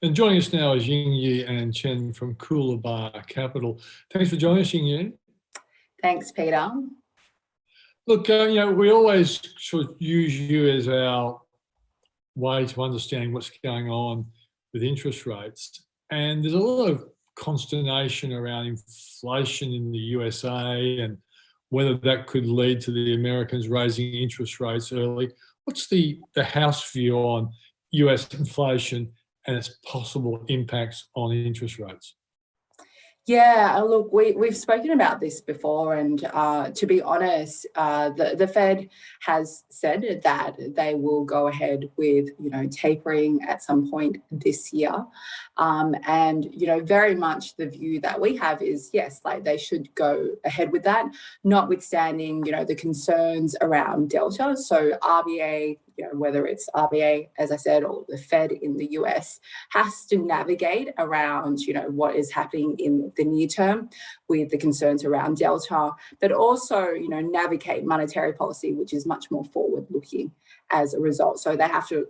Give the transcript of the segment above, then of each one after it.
And joining us now is Ying Yi Ann Cheng from Coolabah Capital. Thanks for joining us, Ying Yi. Thanks, Peter. Look, we always sort of use you as our way to understand what's going on with interest rates. And there's a lot of consternation around inflation in the USA and whether that could lead to the Americans raising interest rates early. What's the House view on US inflation and its possible impacts on interest rates? Yeah, look, we've spoken about this before, and to be honest, the Fed has said that they will go ahead with, tapering at some point this year, and very much the view that we have is yes, like they should go ahead with that, notwithstanding the concerns around Delta. So RBA, whether it's RBA, as I said, or the Fed in the US, has to navigate around, what is happening in the near term with the concerns around Delta, but also, navigate monetary policy, which is much more forward-looking as a result. So they have to,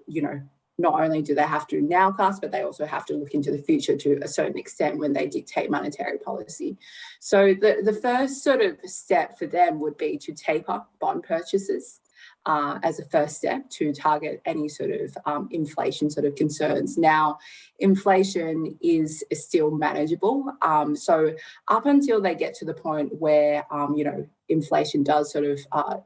not only do they have to nowcast, but they also have to look into the future to a certain extent when they dictate monetary policy. So the first sort of step for them would be to taper bond purchases as a first step to target any sort of inflation sort of concerns. Now, inflation is still manageable. So up until they get to the point where, inflation does sort of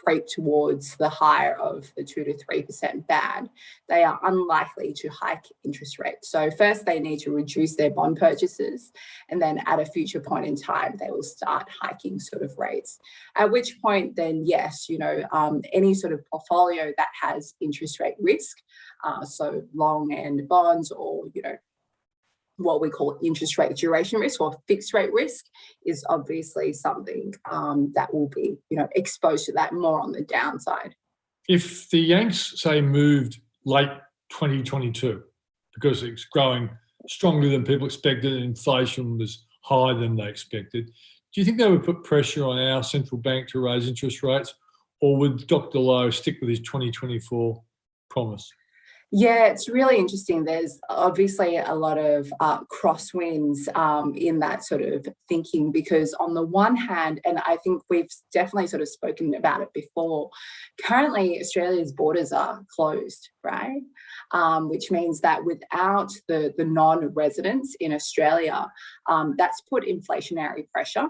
creep towards the higher of the 2 to 3% band, they are unlikely to hike interest rates. So first they need to reduce their bond purchases, and then at a future point in time, they will start hiking sort of rates. At which point then, yes, any sort of portfolio that has interest rate risk, so long end bonds or, what we call interest rate duration risk or fixed rate risk, is obviously something that will be, exposed to that more on the downside. If the Yanks, say, moved late 2022 because it's growing stronger than people expected and inflation was higher than they expected, do you think they would put pressure on our central bank to raise interest rates, or would Dr. Lowe stick with his 2024 promise? Yeah, it's really interesting. There's obviously a lot of crosswinds in that sort of thinking, because on the one hand, and I think we've definitely sort of spoken about it before, currently Australia's borders are closed, right? Which means that without the non-residents in Australia, that's put inflationary pressure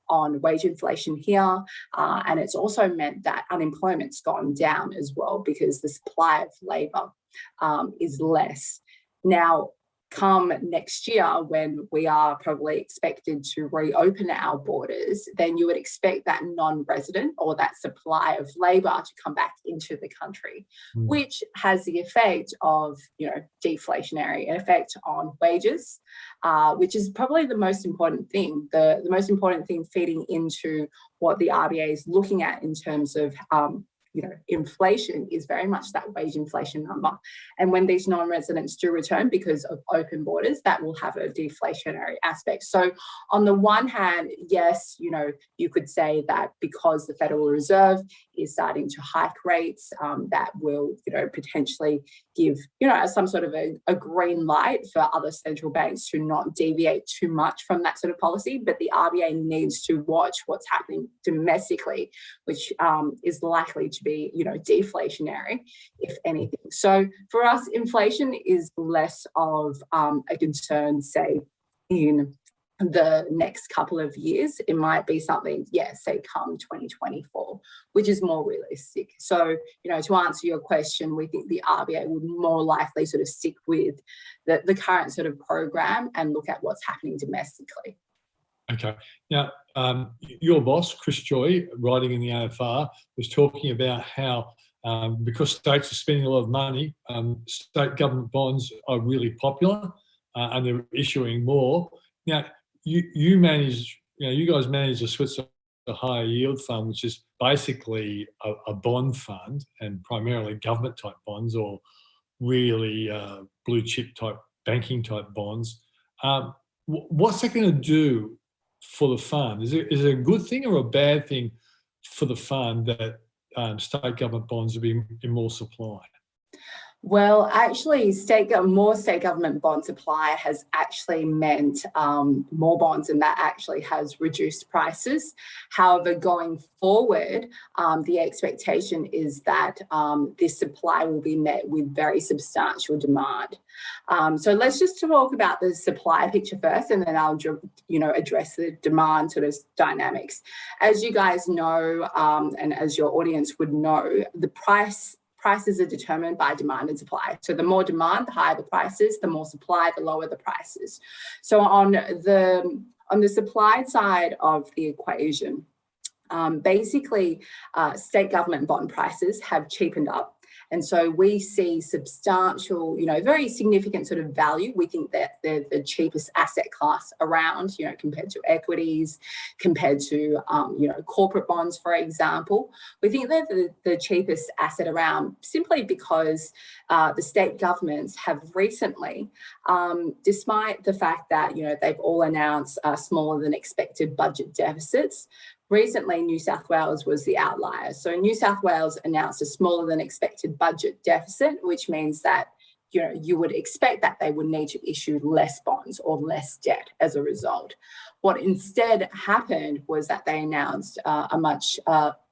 on wage inflation here, and it's also meant that unemployment's gone down as well because the supply of labour is less. Now, come next year, when we are probably expected to reopen our borders, then you would expect that non-resident or that supply of labour to come back into the country, which has the effect of, deflationary effect on wages, which is probably the most important thing. The most important thing feeding into what the RBA is looking at in terms of inflation is very much that wage inflation number. And when these non-residents do return because of open borders, that will have a deflationary aspect. So on the one hand, yes, you could say that because the Federal Reserve is starting to hike rates, that will, potentially give, some sort of a green light for other central banks to not deviate too much from that sort of policy. But the RBA needs to watch what's happening domestically, which is likely to be, deflationary, if anything. So for us, inflation is less of a concern, say, in the next couple of years. It might be something, say come 2024, which is more realistic. So, to answer your question, we think the RBA would more likely sort of stick with the current sort of program and look at what's happening domestically. Okay. Now, your boss, Chris Joy, writing in the AFR, was talking about how because states are spending a lot of money, state government bonds are really popular and they're issuing more. Now, you manage, you guys manage the Switzer Higher Yield Fund, which is basically a bond fund and primarily government type bonds or really blue chip type banking type bonds. What's that going to do for the fund? Is it a good thing or a bad thing for the fund that state government bonds are being in more supply? Well, actually, more state government bond supply has actually meant more bonds, and that actually has reduced prices. However, going forward, the expectation is that this supply will be met with very substantial demand. So let's just talk about the supply picture first, and then I'll, address the demand sort of dynamics. As you guys know, and as your audience would know, the prices are determined by demand and supply. So the more demand, the higher the prices, the more supply, the lower the prices. So on the supply side of the equation, basically state government bond prices have cheapened up. And so we see substantial, very significant sort of value. We think that they're the cheapest asset class around, compared to equities, compared to, corporate bonds, for example. We think they're the cheapest asset around simply because the state governments have recently, despite the fact that, they've all announced smaller than expected budget deficits. Recently, New South Wales was the outlier. So New South Wales announced a smaller than expected budget deficit, which means that you would expect that they would need to issue less bonds or less debt as a result. What instead happened was that they announced a much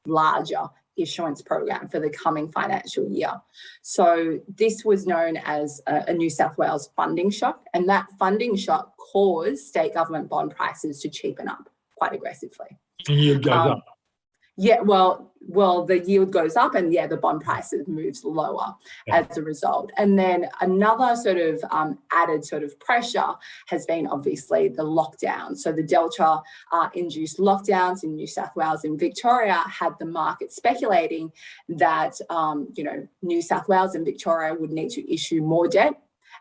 larger issuance program for the coming financial year. So this was known as a New South Wales funding shock, and that funding shock caused state government bond prices to cheapen up quite aggressively. And yield goes up. Yeah, well, the yield goes up, and the bond prices moves lower as a result. And then another sort of added sort of pressure has been obviously the lockdown. So the Delta induced lockdowns in New South Wales and Victoria had the market speculating that New South Wales and Victoria would need to issue more debt.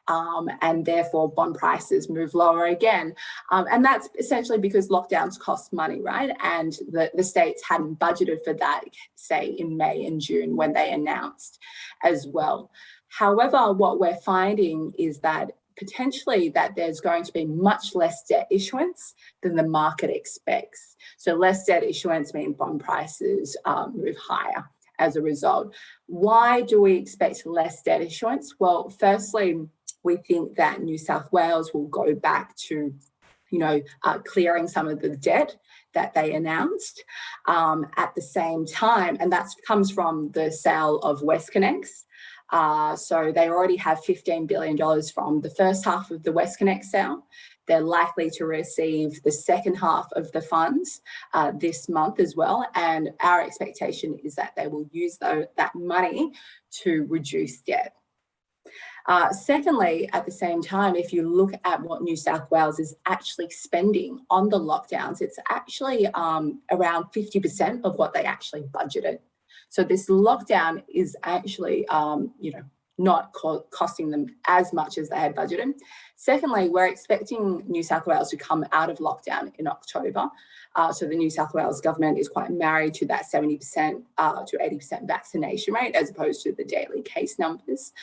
And therefore bond prices move lower again. And that's essentially because lockdowns cost money, right? And the states hadn't budgeted for that, say, in May and June when they announced as well. However, what we're finding is that potentially that there's going to be much less debt issuance than the market expects. So less debt issuance means bond prices move higher as a result. Why do we expect less debt issuance? Well, firstly, we think that New South Wales will go back to, clearing some of the debt that they announced at the same time. And that comes from the sale of WestConnex. So they already have $15 billion from the first half of the WestConnex sale. They're likely to receive the second half of the funds this month as well. And our expectation is that they will use that money to reduce debt. Secondly, at the same time, if you look at what New South Wales is actually spending on the lockdowns, it's actually around 50% of what they actually budgeted. So this lockdown is actually, not costing them as much as they had budgeted. Secondly, we're expecting New South Wales to come out of lockdown in October. So the New South Wales government is quite married to that 70% to 80% vaccination rate, as opposed to the daily case numbers.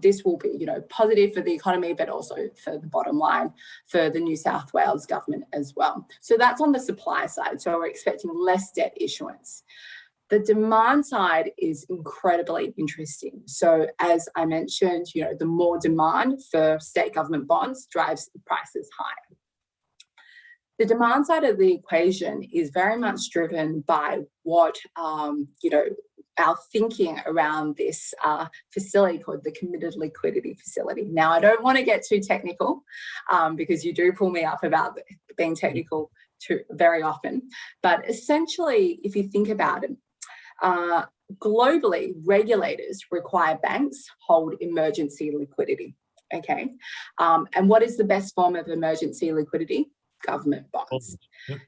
This will be, positive for the economy, but also for the bottom line for the New South Wales government as well. So that's on the supply side. So we're expecting less debt issuance. The demand side is incredibly interesting. So as I mentioned, the more demand for state government bonds drives prices higher. The demand side of the equation is very much driven by what, our thinking around this facility called the Committed Liquidity Facility. Now, I don't want to get too technical because you do pull me up about being technical too very often. But essentially, if you think about it, globally, regulators require banks hold emergency liquidity, okay? And what is the best form of emergency liquidity? Government bonds.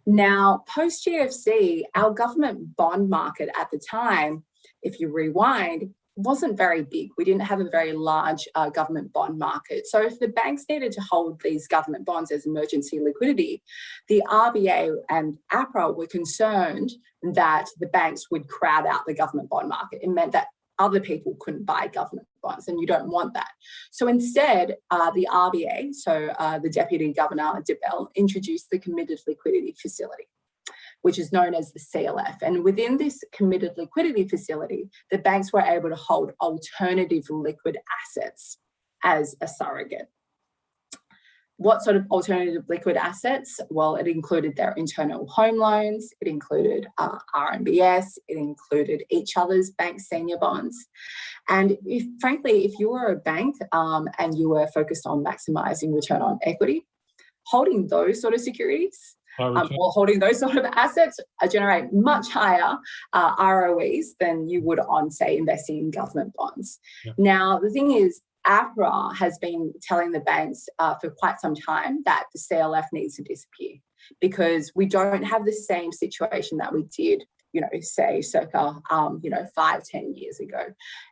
Now, post-GFC, our government bond market at the time, if you rewind, wasn't very big. We didn't have a very large government bond market. So if the banks needed to hold these government bonds as emergency liquidity, the RBA and APRA were concerned that the banks would crowd out the government bond market. It meant that other people couldn't buy government bonds, and you don't want that. So instead, the RBA, so the Deputy Governor, DeBell, introduced the Committed Liquidity Facility. which is known as the CLF. And within this committed liquidity facility, the banks were able to hold alternative liquid assets as a surrogate. What sort of alternative liquid assets? Well, it included their internal home loans, it included RMBS, it included each other's bank senior bonds. And frankly, if you were a bank and you were focused on maximising return on equity, holding those sort of securities, or holding those sort of assets generate much higher ROEs than you would on, say, investing in government bonds. Yeah. Now, the thing is, APRA has been telling the banks for quite some time that the CLF needs to disappear because we don't have the same situation that we did, say circa, 5-10 years ago.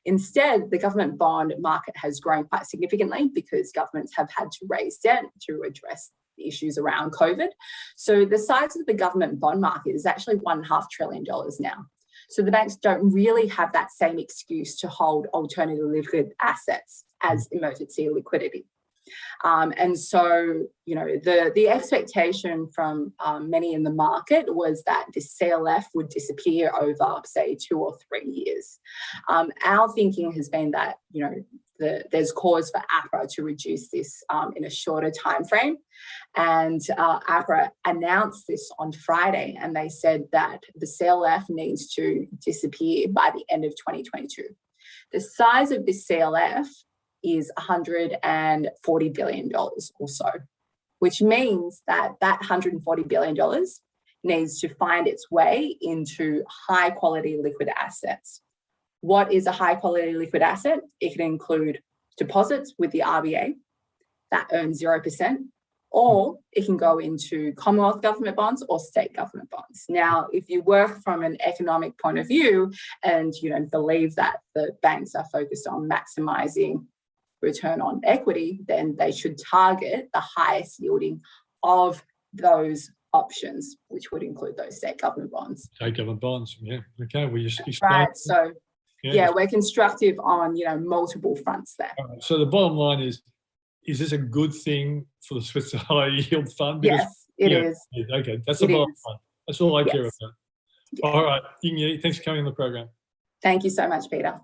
Instead, the government bond market has grown quite significantly because governments have had to raise debt to address the issues around COVID. So the size of the government bond market is actually $1.5 trillion now. So the banks don't really have that same excuse to hold alternative liquid assets as emergency liquidity. And so, the expectation from many in the market was that the CLF would disappear over, say, 2 or 3 years. Our thinking has been that, there's cause for APRA to reduce this in a shorter time frame. And APRA announced this on Friday, and they said that the CLF needs to disappear by the end of 2022. The size of this CLF is $140 billion or so, which means that $140 billion needs to find its way into high quality liquid assets. What is a high quality liquid asset? It can include deposits with the RBA that earn 0%, or it can go into Commonwealth government bonds or state government bonds. Now, if you work from an economic point of view and believe that the banks are focused on maximising return on equity, then they should target the highest yielding of those options, which would include those state government bonds. State government bonds, yeah. Okay, we just explain. Right, so yeah, we're constructive on multiple fronts there. Right. So the bottom line is this a good thing for the Switzer Higher Yield Fund? Because, yes, it is. Okay, that's the bottom line. That's all I care about. All right, Ying Yi, thanks for coming on the program. Thank you so much, Peter.